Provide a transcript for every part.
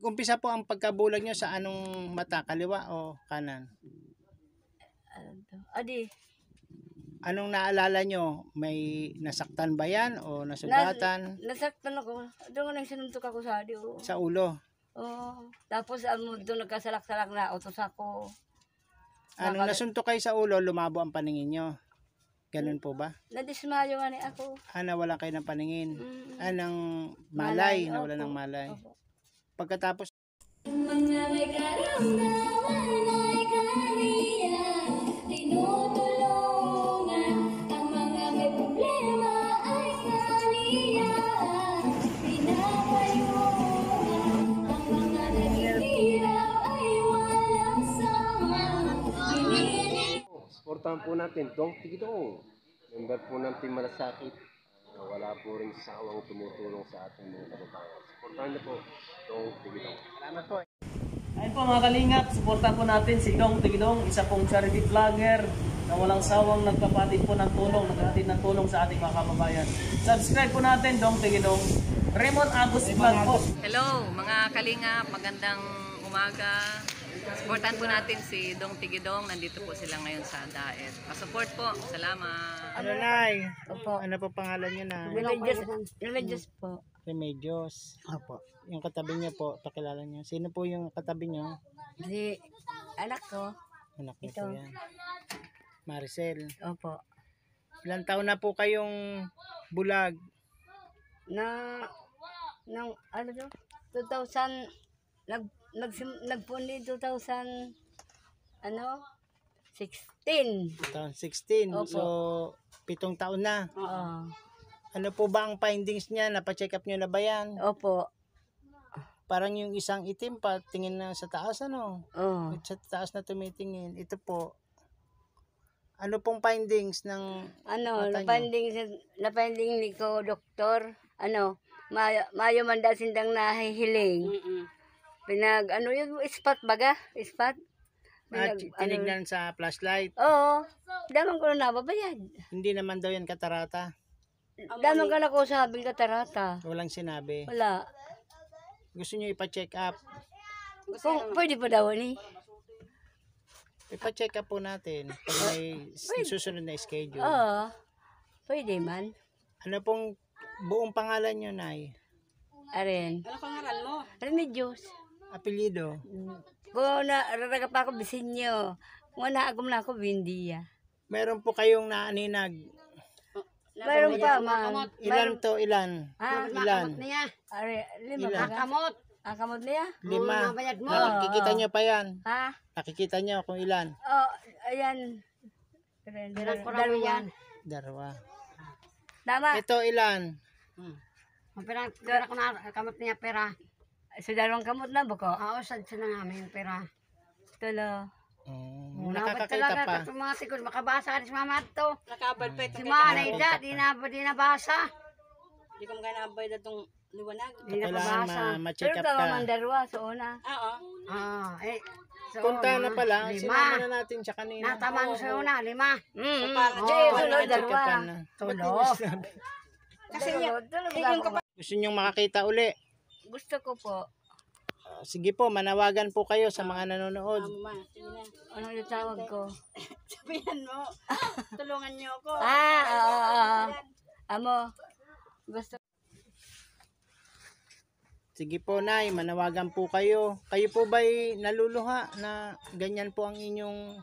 Umpisa po ang pagkabulag nyo sa anong mata, kaliwa o kanan? Adi, Anong naalala nyo? May nasaktan ba yan o nasugatan? nasaktan ako. Doon nang sinuntok ako sa adi. Oh. Sa ulo? Oh. Tapos doon nagkasalak-salak na utos ako. Anong nasuntok kayo sa ulo, lumabo ang paningin nyo? Ganun po ba? Nadismayo nga ni ako. Nawala kayo ng paningin? Mm. Ng malay? Nawala Opo. ng malay? Opo. Pagkatapos, Mga may karamdaman ay kaniya tinutulungan. Ang mga may problema ay kaniya pinapayungan. Ang mga naghihirap ay walang sama. Supportahan po natin, Dong Tigidong. Member po ng Team Malasakit. Wala po rin sawang tumutulong sa ating mga kababayan. Supportahan niyo po, Dong Tigidong. salamat po. Ayun po mga kalingap, supportan po natin si Dong Tigidong, isa pong charity vlogger na walang sawang nagkapatid po ng tulong, nagkatid ng tulong sa ating mga kababayan. Subscribe po natin, Dong Tigidong. Raymond Agus Vlog po. Hello mga kalingap, magandang umaga. Supportan po natin si Dong Tigidong, nandito po sila ngayon sa Daet. Pasupport po, salamat. Ano, Nay? Opo. Ano po pangalan nyo, Nay? Remedios po. Remedios. Opo. Yung katabi niyo po, pakilala niyo. Sino po yung katabi niyo? Si anak ko. Anak niyo Ito. po yan. Maricel. Opo. Ilang taon na po kayong bulag? Nang ano to? 2000 nagpundi 2000 ano 16. Taon 16. Opo. So, 7 taon na. Oo. Ano po ba ang findings niya? Napacheck up niyo na ba yan? Opo. Parang yung isang itim pa, tingin na sa taas, ano? Oo. Sa taas na tumitingin. Ito po. Ano pong findings ng Ano, mata niyo? napending ni ko doktor, ano, mayo man daw sindang nahihiling. Pinag, ano yung spot baga? Spot? Tinignan sa flashlight. Oo. Damang ko na nababayad. Hindi naman daw yan katarata. Damang ka na ko sabing katarata. Walang sinabi. Wala. Gusto niyo ipa-check up. Kung pwede pa daw ni. Ipa-check up po natin pag may susunod na schedule. Oo. Pwede man. Ano pong buong pangalan niyo, Nay? Aren. Ano pangalan mo? Remedios. Apelyido? Kung raraga pa ako bisinyo. Kung naagom na ako bindiya. Meron po kayong naaninag. Mayroon pa man. Ilan to? Ilan? Ah, Ilan? Are, lima Ilan? ba? Kamot niya? 5. Nakikita niyo pa yan. Ha? Nakikita niyo kung ilan. Oh, ayan. Dalawa. Dalawa. Tama. Ito ilan? Pera ko na, kamot niya pera. Sa dalawang kamot na ba ko? Oo, sad na namin yung pera. Tulo. Nakakakita pa. Kung mga tikod, makabasa ka rin si mama to. Nakabal pa Si Manay da, di nabasa. Hindi ko maganabay na itong liwanag. Di Kailangan nabasa. ma-check Pero up tama ka. man dalawa sa una. Oo. Punta na pala. Sinama 5. na natin siya kanina. Nataman mo sa una, 5. Sunod dalawa. Check up na. Tulo. Kasi Gusto niyong makakita uli? gusto ko po. Sige po, manawagan po kayo sa mga nanonood. Ano yung tawag ko? Sabihan mo. Tulungan niyo ako. Amo. Gusto. Sige po, Nay, manawagan po kayo. Kayo po ba'y naluluha na ganyan po ang inyong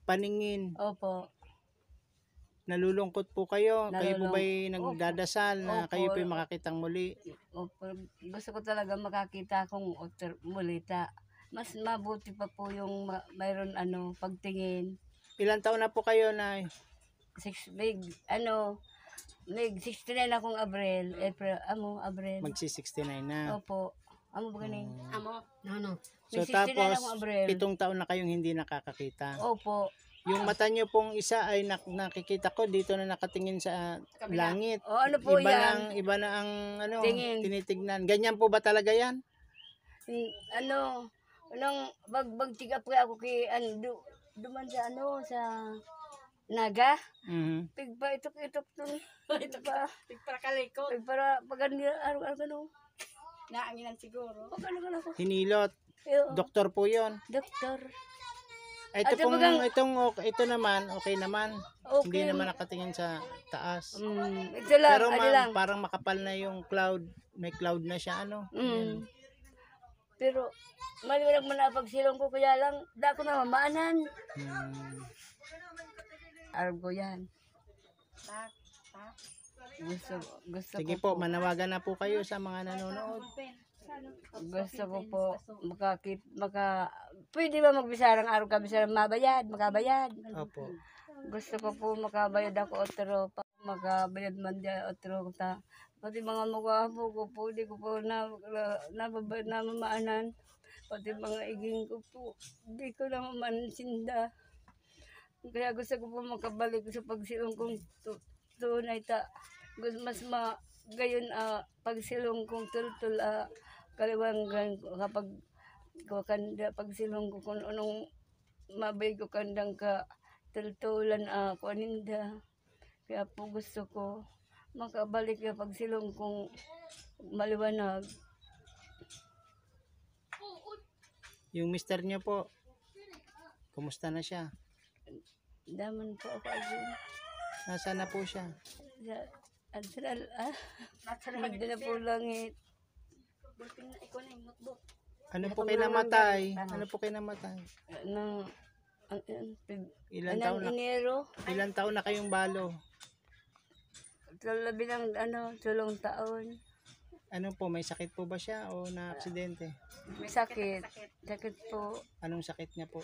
paningin? Opo. Nalulungkot po kayo? Kayo po ba'y Opo. nagdadasal na Opo. kayo po'y makakitang muli? Opo. Gusto ko talaga makakita kung mulita. Mas mabuti pa po yung mayroon pagtingin. Ilan taon na po kayo, Nay? May 69 akong April. April. Magsi-69 na. Opo. Amo ba ganing? Ano? So May 69 tapos, akong April. 7 taon na kayong hindi nakakakita. Opo. Yung mata nyo pong isa ay nakikita ko dito na nakatingin sa langit. O ano po Iba yan? iba na ang Tingin. tinitignan. Ganyan po ba talaga yan? Anong bagtiga po ako kay duman sa sa naga. Mhm. Pigpa itok-itok to. Pigpa Para kalikot. pigpara pag ano Naanginan siguro. Pagkano ako? Hinilot. Yo, Doktor po 'yon. doktor. Ito At pong bagang- ito naman okay naman. Hindi Okay. naman nakatingin sa taas. Ito lang, Pero ano ma'am, lang. parang makapal na yung cloud. May cloud na siya ano. Pero, maliwanag mo na pagsilong ko, kaya lang, dako na mamaanan. Hmm. Alam ko yan. Gusto Sige ko po, manawagan na po kayo sa mga nanonood. Gusto ko po pwede ba magbisarang araw ka bisarang makabayad. Opo. Gusto ko po makabayad ako otro pa makabayad man diya otro ta. Pati mga mukhapo ko po di ko po namamaanan. Pati mga iging ko po di ko na mamansinda. Kaya gusto ko po makabalik sa pagsilong kong tunay ta. Gusto mas gayon pagsilong kong tultul kaliwangan kapag kanda pagsilong ko kung anong mabay ko kandang ka tultulan ako aninda. Kaya po gusto ko makabalik na pagsilong kong maliwanag. Yung mister niyo po, kumusta na siya? Daman po ako agad. Nasaan na po siya? Adral, hindi na po langit. Ano po kayo namatay? Ano po kayo namatay? Nang, Ilan taon na? Enero, Ilan taon na kayong balo? labi ng sulong taon. Ano po, may sakit po ba siya o na aksidente? May sakit. Sakit po. Anong sakit niya po?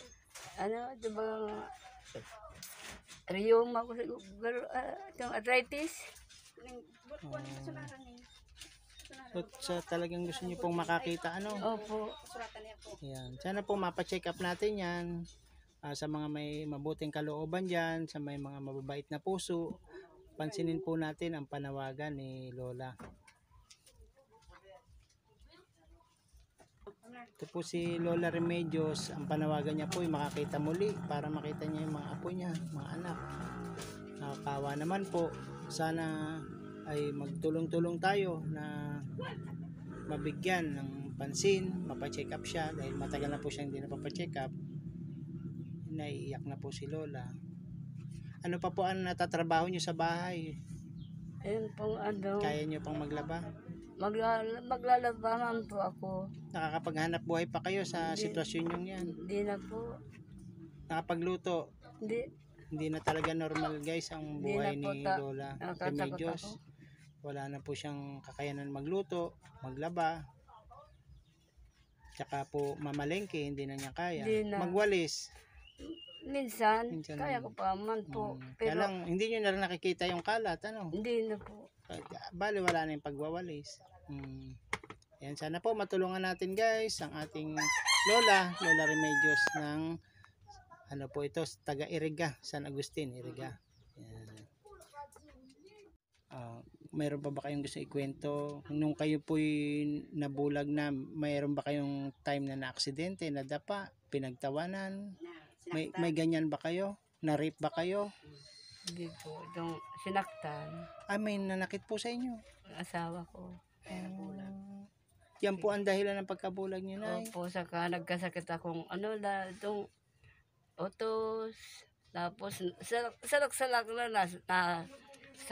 Ano, ito bang rheuma ko siguro, itong arthritis. So talagang gusto niyo pong makakita ano? Opo. Yan. Sana po mapa-check up natin yan. Sa mga may mabuting kalooban dyan, sa may mga mababait na puso, pansinin po natin ang panawagan ni Lola. Ito po si Lola Remedios, ang panawagan niya po ay makakita muli para makita niya yung mga apo niya, mga anak. Nakakawa naman po. Sana ay magtulong-tulong tayo na mabigyan ng pansin, mapacheck up siya dahil matagal na po siya hindi napapacheck up. Naiiyak na po si Lola. Ano pa po ang natatrabaho niyo sa bahay? Ayun pong Kaya niyo pang maglaba? maglalabaman po ako. Nakakapaghanap buhay pa kayo sa sitwasyon niyo yan? Hindi na po. Nakapagluto? Hindi na talaga normal guys ang Hindi buhay na po ni ta- Lola Nakatakot Remedios. ako. Wala na po siyang kakayanan magluto, maglaba. Tsaka po mamalengke, hindi na niya kaya. Hindi na. Magwalis. Minsan, Minsan kaya lang. ko pa man po. Kaya Pero lang, hindi niyo na rin nakikita yung kalat, ano? hindi na po. Bali, wala na yung pagwawalis. Ayan, sana po matulungan natin guys ang ating Lola Remedios ng ano po ito, taga Iriga, San Agustin, Iriga. Ayan. Mayroon pa ba kayong gusto ikwento? Nung kayo po'y nabulag na, mayroon ba kayong time na na-aksidente, nadapa, pinagtawanan? May ganyan ba kayo? Na-rape ba kayo? Hindi po. Itong sinaktan, May nanakit po sa inyo. asawa ko. Yan po ang dahilan ng pagkabulag niyo, Nay. Opo, saka nagkasakit akong itong utos. Tapos, salak-salak na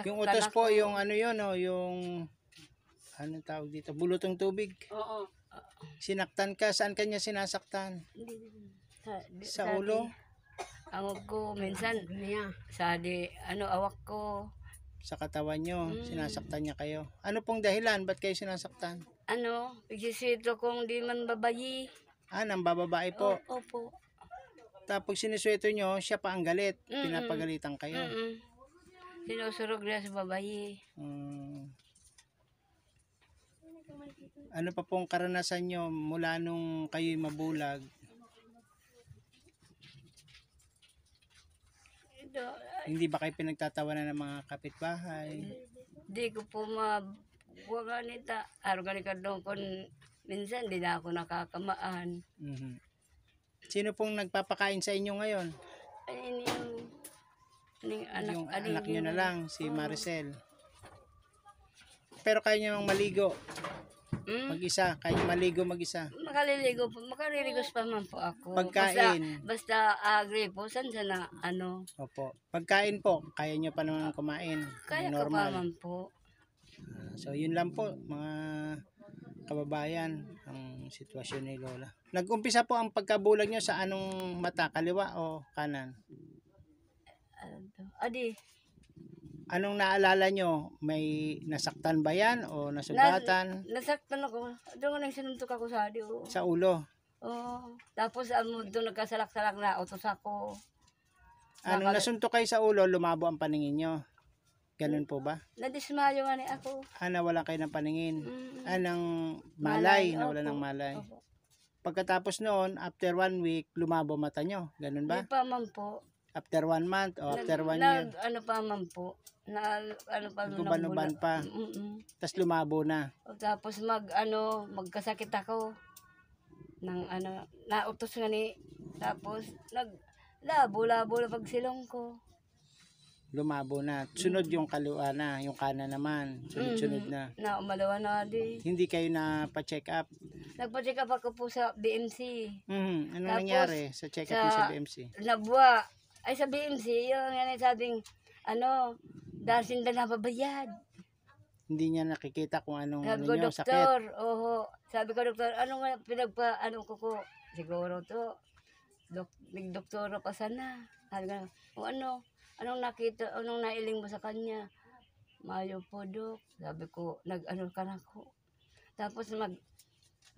Yung utos po, yung ano yun, yung anong tawag dito, bulutong tubig. Oo. Sinaktan ka, saan kanya sinasaktan? Sa ulo? Ang ko, minsan, awak ko. Sa katawan nyo, sinasaktan niya kayo. Ano pong dahilan? Ba't kayo sinasaktan? Pigsisito kong di man babayi. Nang bababae po. Opo. Tapos sinisweto nyo, siya pa ang galit. Pinapagalitan kayo. Sinusurog na sa babayi. Ano pa pong karanasan nyo mula nung kayo'y mabulag? Hindi ba kayo pinagtatawanan ng mga kapitbahay? Di ko po mabuwa nita. Araw ganito doon kung minsan di na ako nakakamaan. Sino pong nagpapakain sa inyo ngayon? Ayun yung Anak nyo na lang, si Maricel. Pero kaya nyo mang maligo. Mag-isa, kahit maligo mag-isa. Makaliligo pa man po ako. Pagkain. Basta gripo, saan na ano, Opo. Pagkain po, kaya nyo pa naman kumain. kaya ko pa Normal. man po. So yun lang po mga kababayan ang sitwasyon ni Lola. Nag-umpisa po ang pagkabulag nyo sa anong mata, kaliwa o kanan? Adi, Anong naalala nyo? May nasaktan ba yan o nasugatan nasaktan ako. Doon nang sinuntok ako sa adio. sa ulo? Tapos doon nagkasalak-salak na utos ako. Anong nasuntok kayo sa ulo, lumabo ang paningin nyo? Ganun po ba? Nadismayo nga ni ako. Nawala kayo ng paningin. Mm. Ng malay, Malay, nawala opo. ng malay. Opo. Pagkatapos noon, after 1 week, lumabo mata nyo. Ganun ba? Di pa man po. After 1 month o after 1 year. Ano pa man po. Ano pa Guban-uban pa. Tapos lumabo na. Tapos magkasakit ako. Nang nautos nga ni. Tapos labo-labo na pagsilong ko. Lumabo na. Sunod yung kaliwa na. Yung kanan naman. Sunod-sunod na. Na umalawa na di. Hindi kayo na pa-check up. Nagpa-check up ako po sa BMC. Anong Tapos, nangyari sa check up niyo sa BMC? Nabuwa. Ay sa BMC, yung nga sabing, dahil na nababayad. Hindi niya nakikita kung anong Sabi ko, sakit. doktor, sabi ko, doktor, ano nga ko, siguro to, nagdoktora pa sana. Sabi ko, kung anong nakita, anong nailing mo sa kanya? Mayo po, dok. Sabi ko, ka na ko. Tapos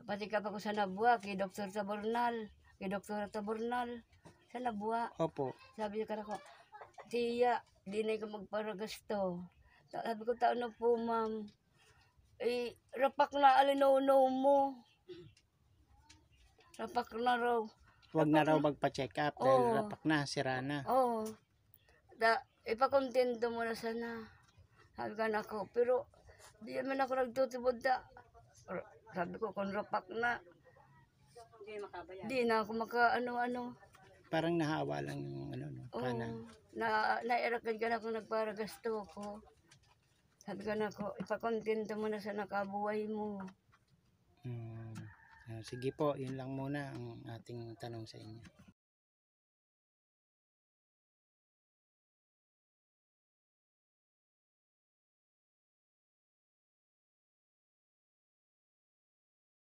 patikap ako sa Nabuwa, kay Dr. Tabornal, sa Nabuwa. Opo. Sabi niya ko, tiya, di na ko magparagasto. Sabi ko, taon po, ma'am. Rapak na alinono mo. Rapak na raw. Huwag na raw magpa-check up dahil Oo. rapak na, sira na. Oo. Ipakontento mo na sana. Sabi ka na ako, pero di naman ako nagtutubod da. Sabi ko, kung rapak na, di na ako maka-ano-ano. Parang nahawa lang yung kanan. Nairakan ka na kung nagparagasto ko. Sabi ka na ako, ipakontento mo na sa nakabuhay mo. Sige po, yun lang muna ang ating tanong sa inyo.